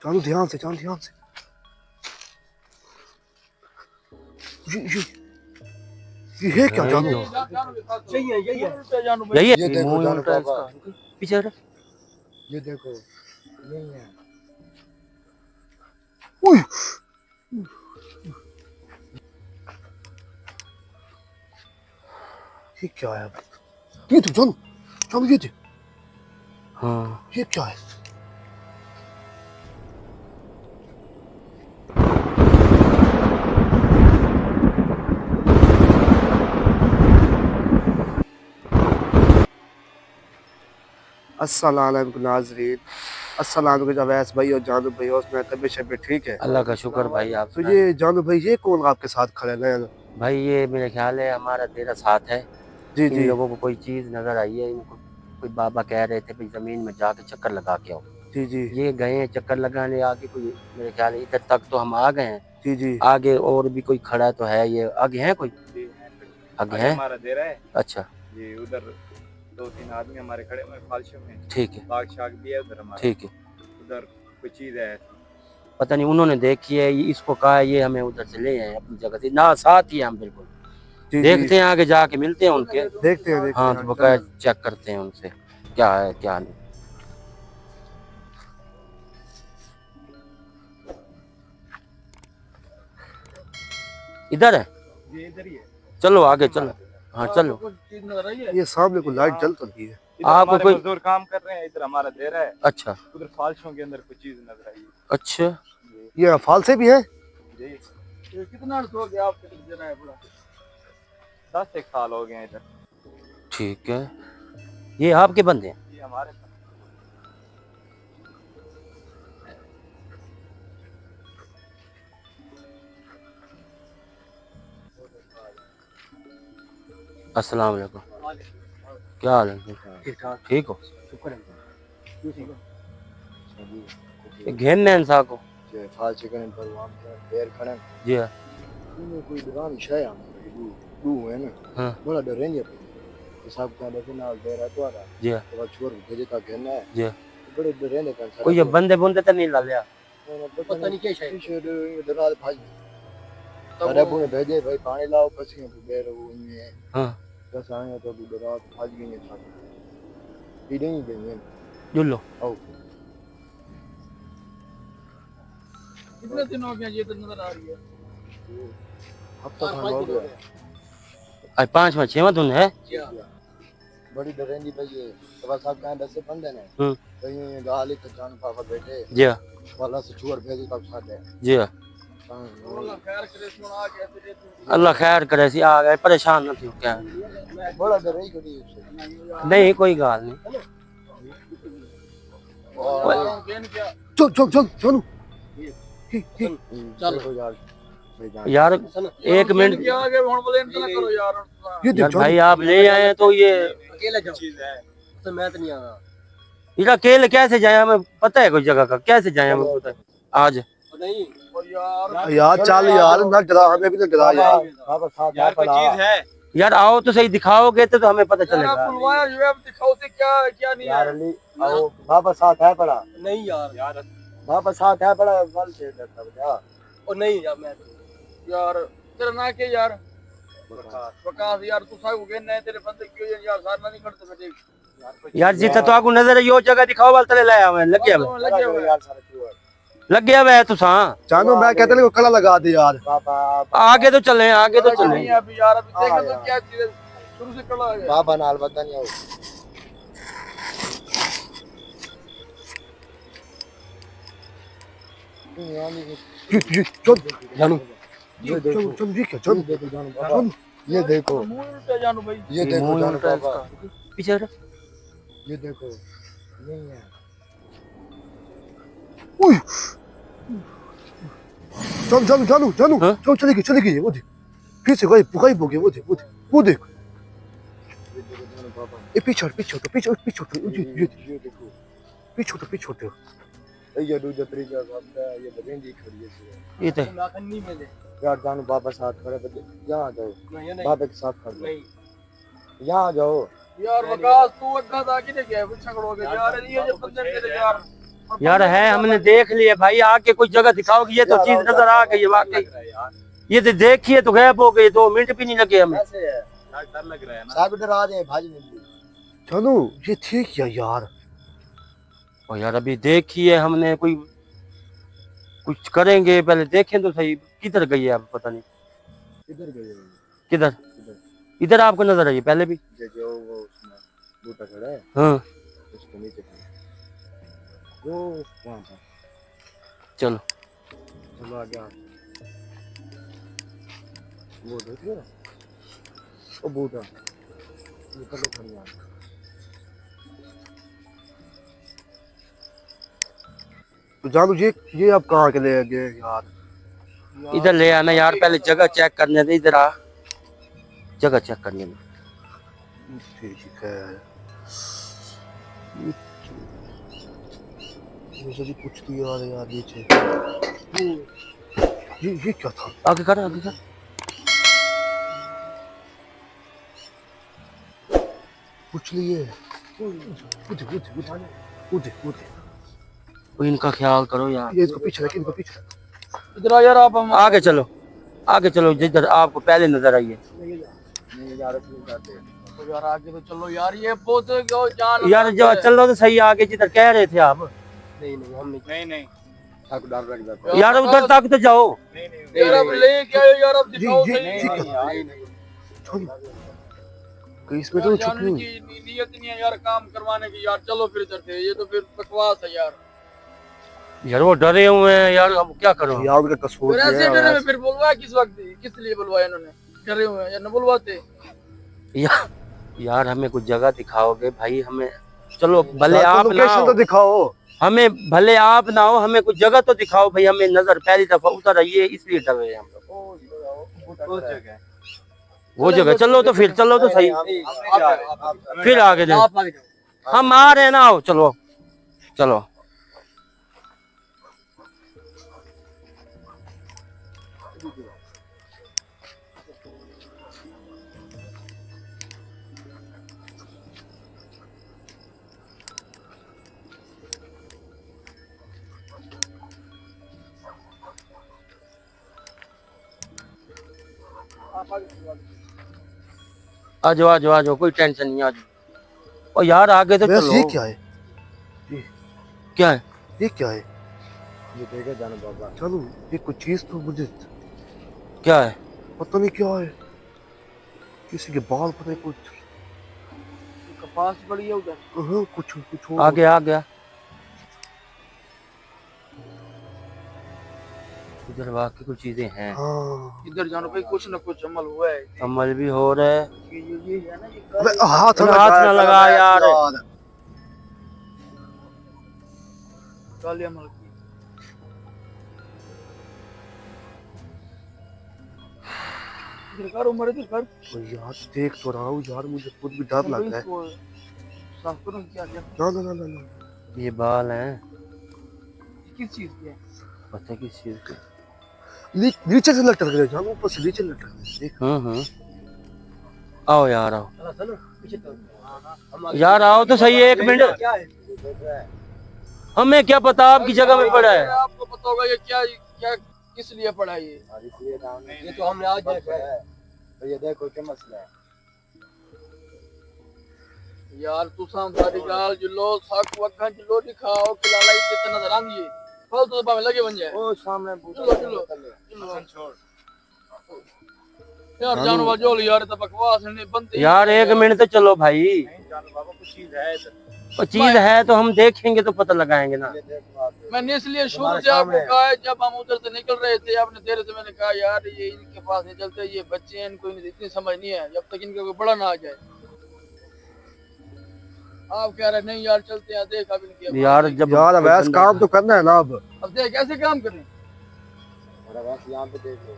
जानू ध्यान से, जानू ध्यान से। ये है क्या जानू? यही है, यही है। ये देखो जानू पापा, पीछे ये देखो, यही है। उई, ये क्या है? ये तो जानू, जानू ये देख। हाँ ये क्या है? अस्सलाम वालेकुम नाज़रीन। अस्सलाम वालेकुम अवैस भाई और जानू भाई, और उसमें तबीयत शबीयत ठीक है? अल्लाह का शुक्र भाई। आप तो ये जानू भाई, ये कौन आपके साथ खड़ा है? भाई ये मेरे ख्याल है हमारा तेरा साथ है। जी इन जी लोगों को कोई चीज नजर आई है, इनको कोई बाबा कह रहे थे भाई जमीन में जाके चक्कर लगा के आओ। जी जी ये गए हैं चक्कर लगाने, आगे कोई मेरे ख्याल है इधर तक तो हम आ गए हैं। जी जी। आगे और भी कोई खड़ा तो है, ये आगे है कोई? आगे है हमारा दे रहा है। अच्छा ये उधर 2-3 आदमी हमारे खड़े हुए हैं फालशो में। ठीक है बाग शाग भी है उधर हमारा। ठीक है। उधर कोई चीज है। पता नहीं उन्होंने देखी है, इसको कहा है ये हमें उधर से ले आए अपनी जगह से ना, साथ ही हम बिल्कुल जी देखते हैं, आगे जाके मिलते हैं उनके। देखते हैं हाँ तो बकाया चेक करते हैं उनसे क्या है क्या नहीं। इधर है, ये इधर ही है। चलो आगे चलो। हाँ चलो। ये सामने को लाइट जल तो रही है। इधर आपको हमारे कोई मजदूर काम कर रहे हैं, इधर हमारा दे रहा है। अच्छा उधर फालशों के अंदर कोई चीज नजर आई है। अच्छा ये फालसे भी है। जी ये कितना हो गया आपके देना है पूरा? 10 एक साल हो गए हैं इधर। ठीक है। ये आपके बंदे हैं? ये हमारे अस्सलाम वालेकुम, क्या हाल है? ठीक हो? घेरने इंसान को ये फालसे कने पर वहां पैर खड़े जी हाँ इनमें कोई दुकान शाय हम दू है ना। हाँ बड़ा डरेंगे तो सब का देखो ना दे रहा तो आ जी हाँ तो छोर भेजे का घेरना है। जी हाँ। बड़े डरेंगे का कोई ये बंदे बुंदे तो नहीं ला लिया? पता नहीं क्या शायद दराल भाज सारे बुने भेजे भाई पानी लाओ पसी बेर वो इनमें हाँ बस आए तो दराल भाज गई है सारे पी नहीं गए जुल्लो आओ। कितने दिन हो गए ये तो नजर आ रही है। हफ्ता खान हो गया। आज 5वां 6वां दिन है। बड़ी डरेंगी भाई ये तो साहब कहां 10 से 15 है। तो ये गाली तो जान पापा बैठे जी हाँ वाला से छुअर भेजे तब साथ है। जी हाँ अल्लाह खैर करे सुन आ गया तेरे अल्लाह खैर करे सी आ गए, परेशान न थी क्या? बड़ा डर ही करी उससे नहीं कोई गाल नहीं। चल चल चल चलो चलो यार एक मिनट क्या आगे हुन बोले इतना करो यार। ये यार देख भाई आप ले आए हैं तो ये अकेले जाओ चीज है तो मैं तो नहीं आ रहा। इधर अकेले कैसे जाए? हमें पता है कोई जगह का, कैसे जाए हमें पता है आज? नहीं यार यार चल यार ना डरा, हमें भी तो डरा यार। बाबा साथ यार कोई चीज है यार आओ तो सही, दिखाओगे तो हमें पता चलेगा। बुलवाया जो है दिखाओ से क्या क्या नहीं यार है अली आओ बाबा साथ है पड़ा। नहीं यार यार बाबा साथ है पड़ा बल से डरता बेटा। ओ नहीं यार मैं यार तेरा ना के यार प्रकाश यार तू साहब के नए तेरे बंदे क्यों यार सारना नहीं करते बेटे यार जितना तो आपको नजर है यो जगह दिखाओ वाल तले लाया मैं लग गया यार सारा छुअर लग गया वह तो सा जानो मैं कहते को कड़ा लगा दे यार। बाबा आगे तो चले आगे तो चले। नहीं अभी यार अभी देखो तो क्या चीज है शुरू से कड़ा है। बाबा नाल बता नहीं आओ चल जानू ये देखो चल ये क्या चल देखो जानू बाबा ये देखो मुंह उल्टा जानू भाई ये देखो जानू बाबा पीछे हटो। ये देखो नहीं है। उई चल जानू जानू जानू हाँ? चल चली गई वो देख फिर से गई बोगे वो देख ये पीछे पीछे ये देखो पीछे ये दो जतरी का बात है ये बरेंगी खड़ी है ये तो नाखनी में ले यार जानू बाबा साथ खड़े बच्चे यहाँ जाओ नहीं बाबा के साथ खड़ जाओ नहीं यहाँ जाओ यार वकास तू अग्गा था कि नहीं गया पीछे खड़ोगे यार ये जो बंदे तेरे यार यार है, हमने देख लिया भाई, आके कोई जगह दिखाओगे, ये तो चीज नजर आ गई है वाकई। ये तो देखिए तो गायब हो गई, 2 मिनट भी नहीं लगे हमें। डर लग रहा है ना। साहब डरा दे भाजी नहीं। चलो ये ठीक है यार। और यार अभी देखिए हमने, कोई कुछ करेंगे, पहले देखें तो सही किधर गई है, अब पता नहीं किधर गए? किधर। इधर आपको नजर आई पहले भी? जो वो उसमें बूटा खड़ा है हाँ उसके नीचे वो वहाँ पर। चलो चलो आगे वो देखिए वो बूटा निकलो खड़ी है। तो जानू ये आप कहाँ के ले गए यार? इधर ले आना यार, पहले जगह चेक करने दे, इधर आ, जगह चेक करने दे। ठीक है मुझे भी कुछ तो यार नीचे ये क्या था? आगे कर, आगे कर। कुछ नहीं है। उठ तो इनका ख्याल करो यार। ये इसको पीछे रख, इनको पीछे रख। इधर आ यार आप, हम आगे चलो, आगे चलो, जिधर आपको पहले नजर आई है। नहीं यार इसमें जाते हैं। तो यार आगे तो चलो यार, ये बहुत जान यार जो चलो तो सही, आगे जिधर कह रहे थे आप। नहीं हम नहीं आपको डर लग जाता है। यार उधर तक तो जाओ। यार अब ले क्या यार, अब दिखाओ ये सही। कहीं इसमें तो जान छुपी की नीयत नहीं है यार काम करवाने की यार, चलो फिर चलते, ये तो फिर बकवास है यार। यार वो डरे हुए हैं यार, अब क्या करो यार उनका कसूर फिर नहीं ऐसे डरे है। हुए, फिर बुलवाया किस वक्त, किस लिए बुलवाया इन्होंने? डरे हुए हैं यार, न बुलवाते। यार हमें कुछ जगह दिखाओगे भाई, हमें चलो भले आप ना लोकेशन हो, तो दिखाओ। हमें भले आप ना हो, हमें कुछ जगह तो दिखाओ भाई, हमें नजर पहली दफा उतर आई है इसलिए डर रहे हैं हम लोग। वो जगह चलो तो फिर, चलो तो सही, फिर आगे दे, हम आ रहे हैं ना, आओ चलो चलो। आ जाओ आ जाओ आ जाओ, कोई टेंशन नहीं, आ जाओ। और यार आगे तो वैसे चलो। ये क्या है? क्या है? ये क्या है? ये देखे जाना बाबा। चलो ये कुछ चीज तो मुझे क्या है? पता नहीं क्या है। किसी के बाल पता नहीं कुछ। कपास पड़ी है उधर। कुछ हो। आ गया इधर वाकई कुछ चीजें हैं। हाँ। इधर जानो भाई, कुछ ना कुछ अमल हुआ है। अमल भी हो रहा है। ये है ना, ये अबे हाथ ना लगा यार। काले अमल की। इधर कर उमर, इधर कर। ओ यार देख तो रहा हूँ यार, मुझे खुद भी डर लग रहा है। साफ करो क्या क्या। ना ये बाल हैं, किस चीज के है? पता है किस चीज के। नीचे से लटक रहे जान, ऊपर से नीचे लटक रहे। देख आओ यार आओ, यार आओ तो सही, 1 मिनट। हमें क्या पता आपकी जगह में पड़ा है। आपको पता होगा ये क्या क्या किस लिए पड़ा है ये तो हमने आज देखा है। तो ये देखो क्या मसला है यार, तू सारी गाल जुलो साक वक्का जुलो दिखाओ खिलाला इतने नजर आंदी है, फालतू तो लगे बन जाए। ओ सामने चलो छोड़ यार, जानो वाजोल यार, तो बकवास है बनते यार 1 मिनट तो चलो भाई। जानो बाबा कुछ चीज है इधर। चीज है तो हम देखेंगे तो पता लगाएंगे ना। मैंने इसलिए शुरू से आपको कहा है, जब हम उधर से निकल रहे थे आपने देर से, मैंने कहा यार ये इनके पास नहीं चलते, ये बच्चे हैं, इनको इतनी समझ नहीं है, जब तक इनका कोई बड़ा ना आ जाए। आप कह रहे नहीं यार चलते हैं, देख अब इनके यार जब यार वैसे काम तो करना है ना। अब देख कैसे काम करें यहाँ पे देख लो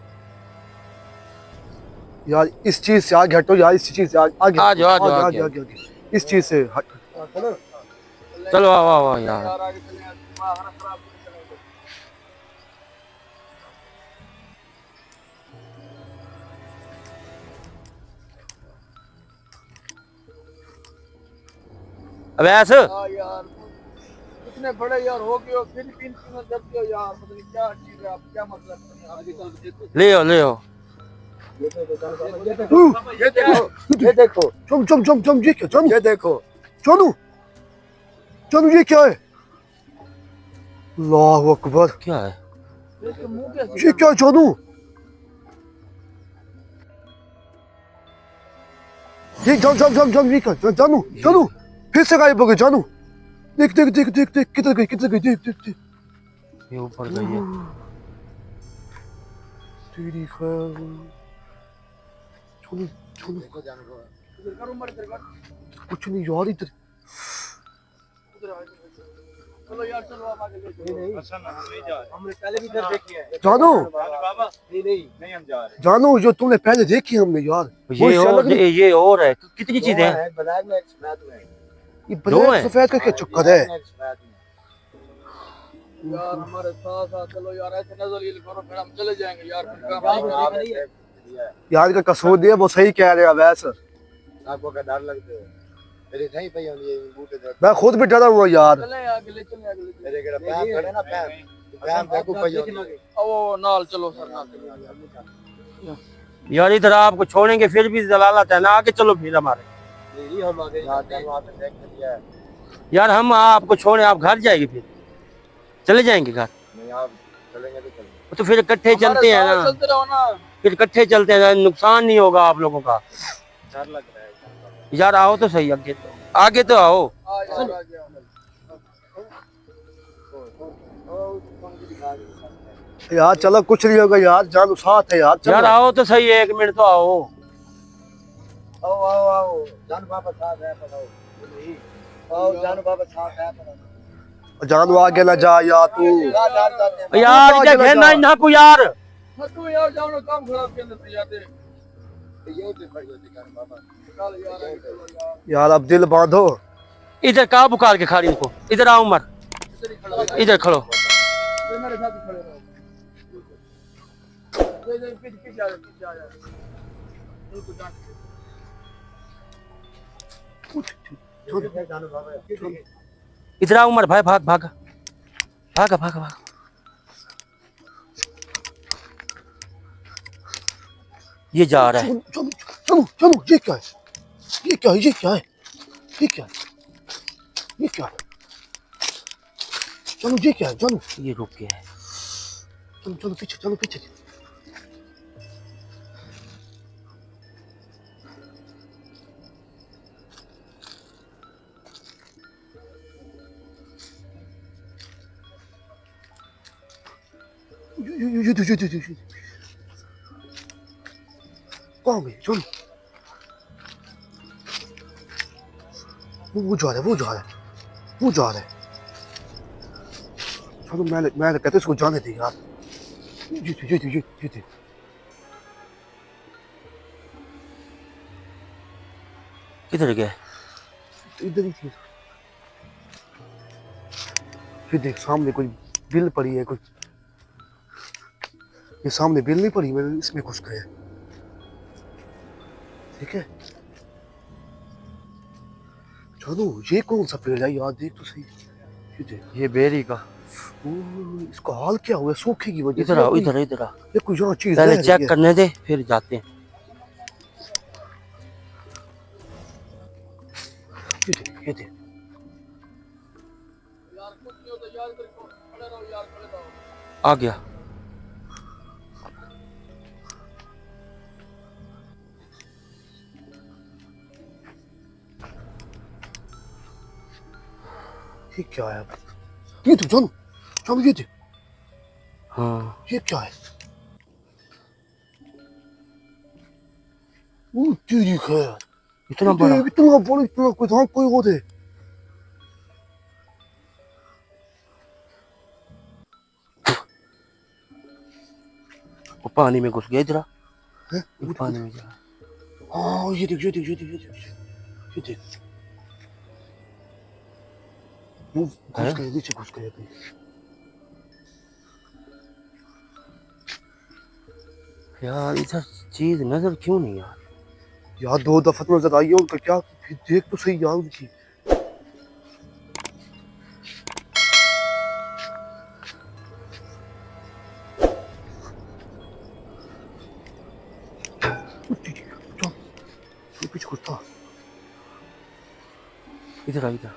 यार, इस चीज से आगे हटो यार, इस चीज से आगे आ जाओ आगे इस चीज से हट। चलो आओ यार। आगे चले यार, दिमाग ना खराब करें। अब ऐसे यार इतने बड़े यार हो गए हो फिलीपींस में जाते हो यार, पता नहीं क्या चीज है, आप क्या मतलब है आगे चल के देखो। ले आओ ले आओ। ये देखो चम ये क्या चम, ये देखो जानू जानू ये क्या है? अल्लाह अकबर, क्या है? इसके मुंह कैसे ये क्या है जानू? ये जम ये क्या जानू जानू फिर से गायब हो गए जानू। देख देख देख देख देख किधर गई देख देख देख। ये ऊपर गई है। तेरी खैर जानू जानू इधर कर उमर, इधर कर, कुछ नहीं यार इधर। उधर आ चलो यार, चलो आप आगे ले चलो। हमने पहले भी इधर देखी है जानू बाबा। नहीं हम जा रहे जानू जो तुमने पहले देखी हमने यार ये और है। कितनी चीजें हैं? ब्लैक में एक सफेद में ये ब्लैक सफेद का क्या चक्कर है? यार हमारे साथ साथ चलो यार, ऐसे नजर करो फिर हम चले जाएंगे यार, फिर काम आएगा। यार का कसूर दिया, वो सही कह रहे हैं वैसे। आपको का डर लगता है मेरे नहीं पई हम ये बूटे दर मैं खुद भी डरा हुआ यार। चले आगे ले, चले आगे ले। मेरे के पैर खड़े ना पैर देखो पई ओ नाल चलो सर, नाल यार इधर आपको छोड़ेंगे फिर भी जलालत है ना, आगे चलो फिर हमारे। नहीं हम आगे जाते हैं, वहां पे देख लिया है। यार हम आपको छोड़े आप घर जाएंगे, फिर चले जाएंगे घर? नहीं आप चलेंगे तो चलेंगे, तो फिर इकट्ठे चलते हैं ना, चलते रहो ना। फिर इकट्ठे चलते हैं, नुकसान नहीं होगा आप लोगों का। डर लग रहा है यार आओ तो सही, आगे तो आओ। आ यार आ गया। यार चलो कुछ नहीं होगा यार, जानू साथ है यार। चलो यार आओ तो सही, 1 मिनट तो आओ। आओ आओ आओ जान बाबा साथ है बताओ। आओ जान बाबा साथ है बताओ। जानू आगे ना जा यार तू। यार इधर घेरना ना को यार। तू यार जाओ ना, काम खराब के अंदर से जाते ये भी खड़ी होती जान बाबा। चल यार आगे चलो यार, यार अब दिल बांधो। इधर का बुखार के खाड़ी को, इधर आओ उमर, इधर ही खड़ा इधर खड़ो। रहो, मेरे साथ ही खड़े रहो। ये पीछे आ जा, पीछे आ जा। बिल्कुल जान बाबा इधर आओ उमर भाई, भाग भाग भाग भाग भाग। ये जा रहा है। चलो चलो चलो, ये क्या है? ये क्या है? ये क्या है? ये क्या है? ये क्या है? चलो ये क्या है जानू? ये रुक गया है। चलो चलो पीछे, चलो पीछे। ये कहाँ गए? चलो वो जा रहा है, वो जा रहा है, वो जा रहा है। चलो मैं कहते इसको जाने दे यार। ये किधर गया? इधर ही थी। फिर देख सामने कोई बिल पड़ी है, कुछ ये सामने बिल नहीं पड़ी, मैंने इसमें घुस गया। ठीक है चलो, ये कौन सा पेड़ है यार? देख तो सही। ये देख, ये बेरी का। इसका हाल क्या हुआ? सूखे की वजह से। इधर आओ, इधर इधर आ, ये कोई यहाँ चीज पहले है चेक करने दे फिर जाते हैं। ये देख यार, कुछ नहीं होता यार, इधर खड़े रहो यार, खड़े रहो। आ गया। ये क्या है? ये तो जानू जानू, ये देख। हाँ ये क्या है? वो तेरी खैर, इतना बड़ा। इतना कोई था, कोई वो थे। वो पानी में घुस गया, इधर आ। हैं? ये पानी में जा। हाँ ये देख, ये देख, ये देख, ये देख, ये देख। वो घुस गए, नीचे घुस गए कहीं। यार इधर चीज नजर क्यों नहीं यार? यार 2 दफा नजर आई है उनका, क्या देख तो सही यार उनकी। इधर आ इधर।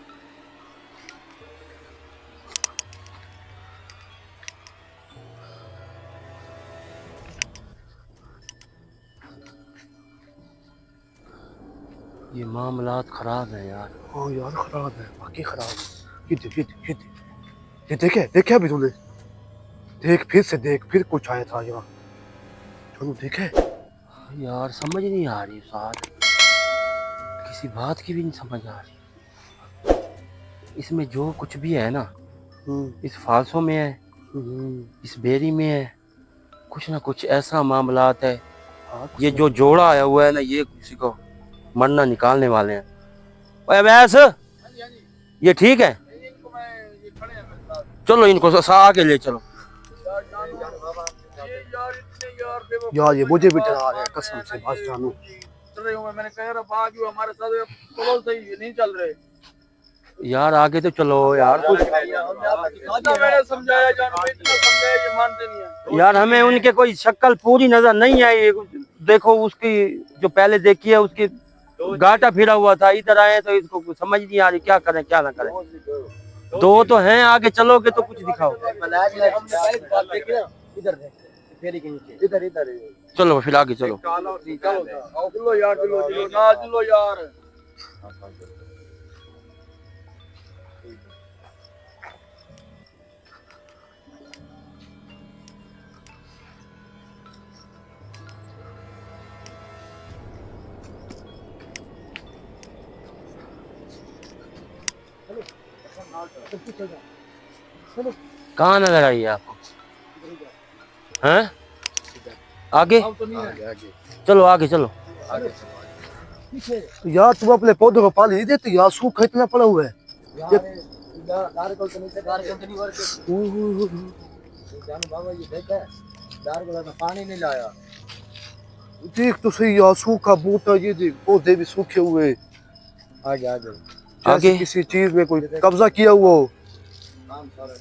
ये मामलात खराब है यार। हाँ यार खराब है, बाकी खराब है। ये देख, ये देखे देखे अभी तूने? देख फिर से देख, फिर कुछ आया था यहाँ। चलो देखे। यार समझ नहीं आ रही साथ, किसी बात की भी नहीं समझ आ रही। इसमें जो कुछ भी है ना, इस फालसों में है, इस बेरी में है, कुछ ना कुछ ऐसा मामलात है। ये जो जोड़ा आया हुआ है ना, ये किसी को मरना निकालने वाले हैं। ओए वैस, ये ठीक है? इनको मैं ये खड़े हैं मेरे साथ। चलो इनको आगे ले चलो। यार जानू, ये यार इतने यार बेवकूफ यार ये मुझे भी डरा रहे हैं कसम से, बस जानू। चल रहे हूँ मैंने कहा यार अब आगे हमारे साथ चलो, सही नहीं चल रहे यार आगे तो चलो यार कुछ। इतना मैंने समझाया जानू, इतना समझाया ये मानते नहीं है। यार हमें उनके कोई शक्ल पूरी नजर नहीं आई। देखो उसकी जो पहले देखी है, उसकी गाटा फिरा हुआ था। इधर आए तो इसको कुछ समझ नहीं आ रही, क्या करें क्या ना करें। दो तो हैं, आगे चलोगे तो कुछ दिखाओ। इधर इधर चलो फिर आगे चलो। चलो यार, चलो ना, चलो यार। कहाँ नजर आई है आपको? हैं? आगे चलो, आगे चलो। यार तुम अपने पौधों को पानी नहीं देते यार, सूखा इतना पड़ा हुआ है। बाबा ये देखा दार को तो पानी नहीं लाया। देख तो सही यार, सूखा बूटा, ये देख पौधे भी सूखे हुए। आगे आगे जैसे किसी चीज में कोई कब्जा किया हुआ हो। काम सारा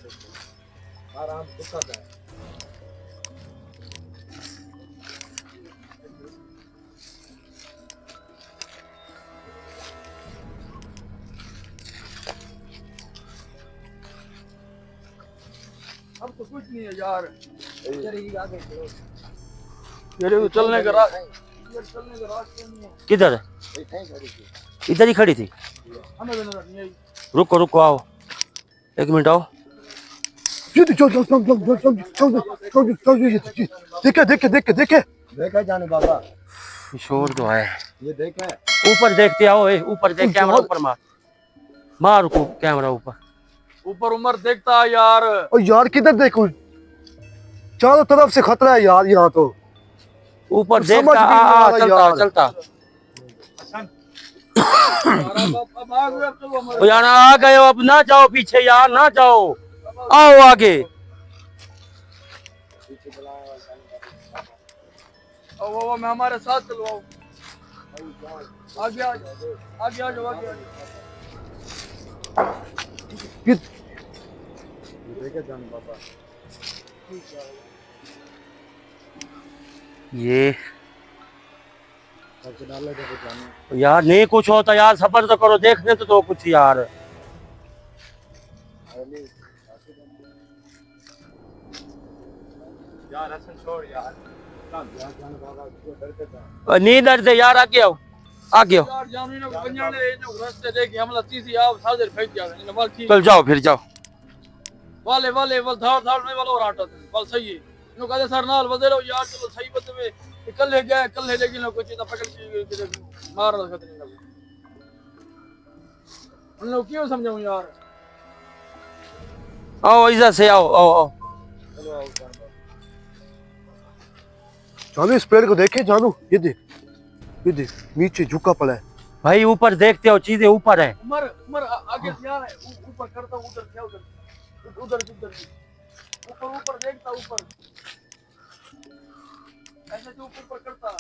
आराम दिक्कत है। अब तो कुछ नहीं है यार। इधर ही आगे मेरे चलने का रास्ता नहीं है। किधर? इधर ही खड़ी थी। हमें तो नजर नहीं आई। रुको रुको, आओ 1 मिनट आओ। देखे देखे देखे देखे देखा जाने बाबा, शोर तो है। ये देखा ऊपर देखते आओ, ऊपर देख, कैमरा ऊपर मार मार को, कैमरा ऊपर। ऊपर उमर देखता है यार। और यार किधर देखो, चारों तरफ से खतरा है यार यहाँ तो। ऊपर समझ देखता भी नहीं आ रहा चलता यार। चलता। अब आ गए, अब चलो हमारे। ओ यार आ गए हो, अब ना जाओ पीछे यार, ना जाओ, आओ आगे। आओ मैं हमारे साथ चलो, आओ आगे आ जाओ, आगे आ जाओ, आगे आ जाओ। देखा जाने बाबा। ये यार नहीं कुछ होता यार, सबर तो करो, देखने तो दो कुछ यार। यार हसन छोड़ यार। नहीं डरते यार, आगे आओ, आगे आओ। यार जानो ना बंजाने जो रास्ते देखे हमला तीसी आप सादर फेंक जावे इन वाल ठीक। चल जाओ, फिर जाओ। वाले वाले वाल धार धार में वाला और आटा वाल सही है। नो कहते सर नाल बदलो यार, चलो सही बत में कल ले गए, कल ले लेकिन कुछ तो पकड़ के मार रहा खतरे ना। उन लोग क्यों समझाऊं यार। आओ इधर से, आओ आओ आओ। जानू इस पेड़ को देखे जानू, ये देख नीचे झुका पड़ा है। भाई ऊपर देखते हो, चीजें ऊपर है। उमर उमर आगे से यार ऊपर करता उधर क्या उधर उधर उधर ऊपर ऊपर देखता ऊपर ऐसे तो ऊपर करता।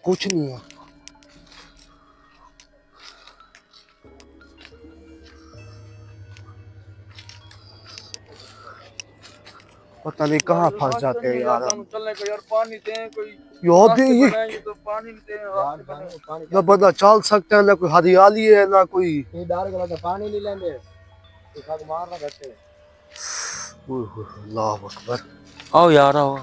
कुछ नहीं है। पता नहीं कहाँ फंस जाते हैं यार हम। चलने को यार पानी दे कोई यार रास्ते ये बनाए, ये तो पानी नहीं दे रास्ते बनाए। पानी ना बंदा चल सकता है, ना कोई हरियाली है, ना कोई। ये डाल के लगा पानी नहीं लेंगे तो खाक मारना करते। अल्लाह अकबर। आओ यार आओ।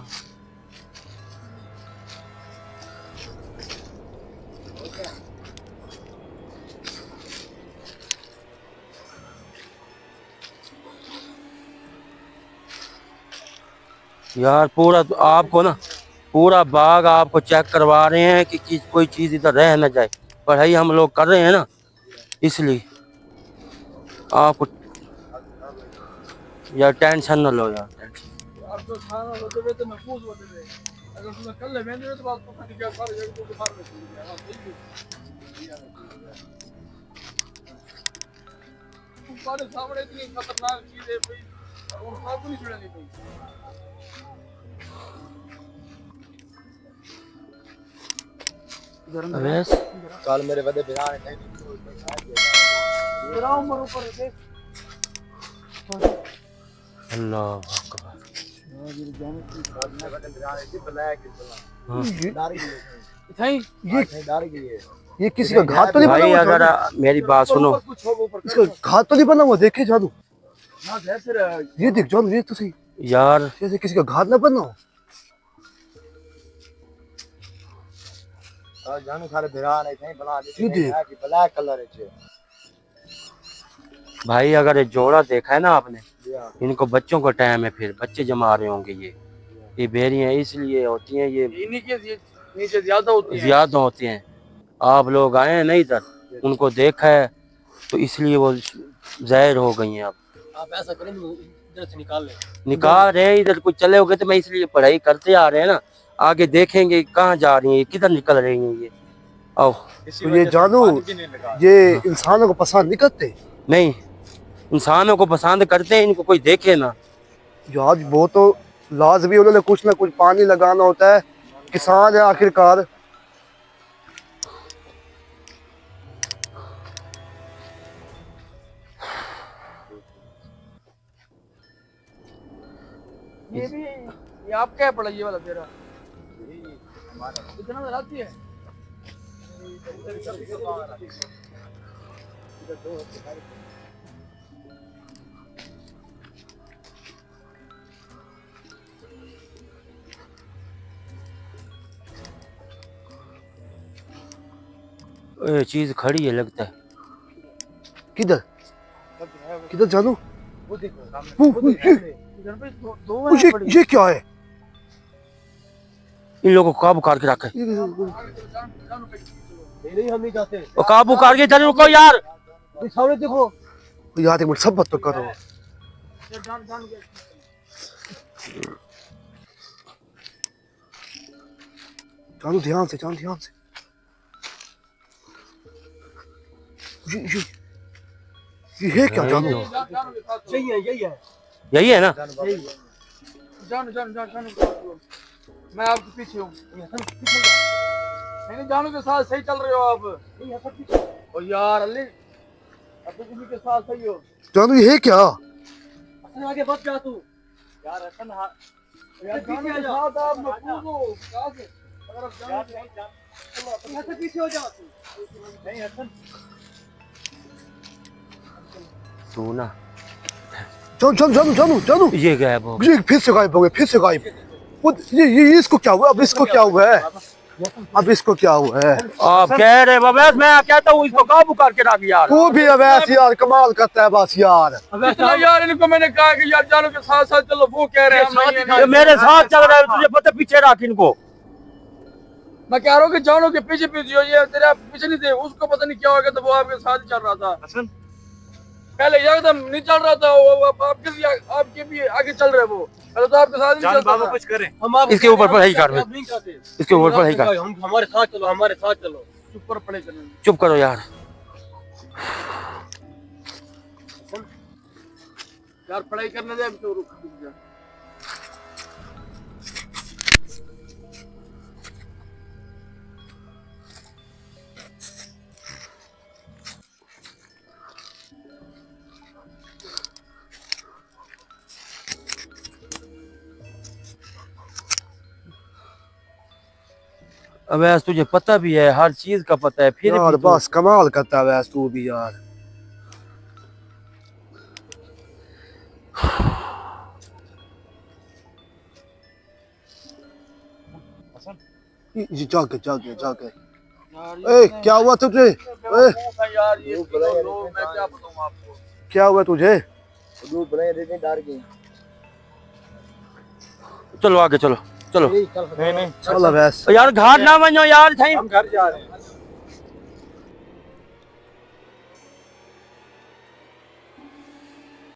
यार पूरा तो आपको ना पूरा बाग आपको चेक करवा रहे हैं कि कोई चीज इधर रह ना जाए। पढ़ाई हम लोग कर रहे हैं ना, इसलिए आपको यार टेंशन ना लो यार। अब तो खाना होते हुए तो महफूज होते हुए अगर तुम्हें कल ले मैंने तो बात तो पता क्या सारे जगह को बुखार में चली गया। हां सही है। तुम्हारे सामने इतनी खतरनाक चीज है भाई, और सब नहीं छुड़ानी कोई। अवेश कल मेरे बदे बिहार है जरा उम्र ऊपर देख। अल्लाह अकबर। ये किसी का घाट तो नहीं बना भाई हुआ? अगर मेरी बात सुनो, कुछ होगा ऊपर इसका घाट तो नहीं बना हुआ? देखे जादू, ना जैसे ये देख जादू, ये तो सही यार जैसे किसी का घाट ना बना हो। और जानू सारे बिहार है कहीं बना ये देते देख। हैं कि ब्लैक कलर है। भाई अगर ये जोड़ा देखा है ना आपने, या इनको बच्चों का टाइम है, फिर बच्चे जमा रहे होंगे। ये बेरियां इसलिए होती हैं, ये इन्हीं के नीचे ज्यादा होती है। ज्यादा होती हैं। आप लोग आए हैं ना इधर, उनको देखा है तो इसलिए वो जाहिर हो गई हैं। अब आप ऐसा करें इधर से निकाल लें। निकाल रहे हैं, इधर कुछ चले हो गए तो मैं इसलिए पढ़ाई करते आ रहे हैं ना, आगे देखेंगे कहाँ जा रही हैं, किधर निकल रही हैं ये। आओ। तो ये जानू, ये इंसानों को पसंद नहीं करते। नहीं, इंसानों को पसंद करते हैं, इनको कोई देखे ना। यार वो तो लाजमी उन्होंने कुछ ना कुछ पानी लगाना होता है, किसान है आखिरकार। ये भी ये आप क्या पड़ा ये वाला तेरा इतना तो आती है। ये चीज खड़ी है लगता है। किधर किधर जानू? वो देखो सामने वो इधर पे दो है पड़ी। ये क्या है? इन लोगों को काबू करके रखे। नहीं हम नहीं जाते। वो काबू करके इधर रुको यार। सामने देखो यार एक मिनट सब तो करो। जानू ध्यान से, जानू ध्यान से। ये है क्या जानू? यही है ना? जान मैं आपके पीछे हूँ। नहीं जानू के साथ सही चल रहे हो आप। ओ यार अली अब तो किसी के साथ सही हो। जानू ये है क्या? आगे बच जा तू यार। हसन यार पीछे आ जा। आप महफूज हो कहां से? अगर आप जानू यहाँ से पीछे हो जा तू। नहीं हसन तू ना जानू जानू जानू जानू जानू, ये गायब हो। ये फिर से गायब हो गए, फिर से गायब। वो ये इसको क्या हुआ? अब इसको क्या हुआ है? अब इसको क्या हुआ है? आप कह रहे बाबा, मैं कहता हूँ इसको काबू करके रख यार। तू भी अवैस यार कमाल करता है बस यार। इतना यार इनको मैंने कहा कि यार जानू के साथ साथ चलो, वो कह रहे हैं ये मेरे साथ चल रहा है, तुझे पता, पीछे रख इनको। मैं कह रहा हूँ कि जानू के पीछे पीछे हो, ये तेरा पीछे नहीं थे, उसको पता नहीं क्या हो गया, तो वो आपके साथ ही चल रहा था। पहले एकदम नहीं चल रहा था वो, आपके भी आगे चल रहे वो। पहले तो आपके साथ ही चलता था। कुछ करें हम आप इसके ऊपर पढ़ाई कर, इसके ऊपर पढ़ाई कर। हमारे साथ चलो, हमारे साथ चलो। चुप कर पढ़ाई करने। चुप करो यार। यार पढ़ाई करने दे तो रुक जा। अवैस तुझे पता भी है, हर चीज का पता है, फिर यार भी बस कमाल करता है तू भी यार। ये जाके जाके जाके ए क्या हुआ तुझे? ए यार ये लोग मैं क्या बताऊं आपको। क्या हुआ तुझे? दूध बनाए देते डर गए। चलो आगे चलो चलो। नहीं चल अवैस यार घाट ना बनो यार, हम घर जा रहे हैं।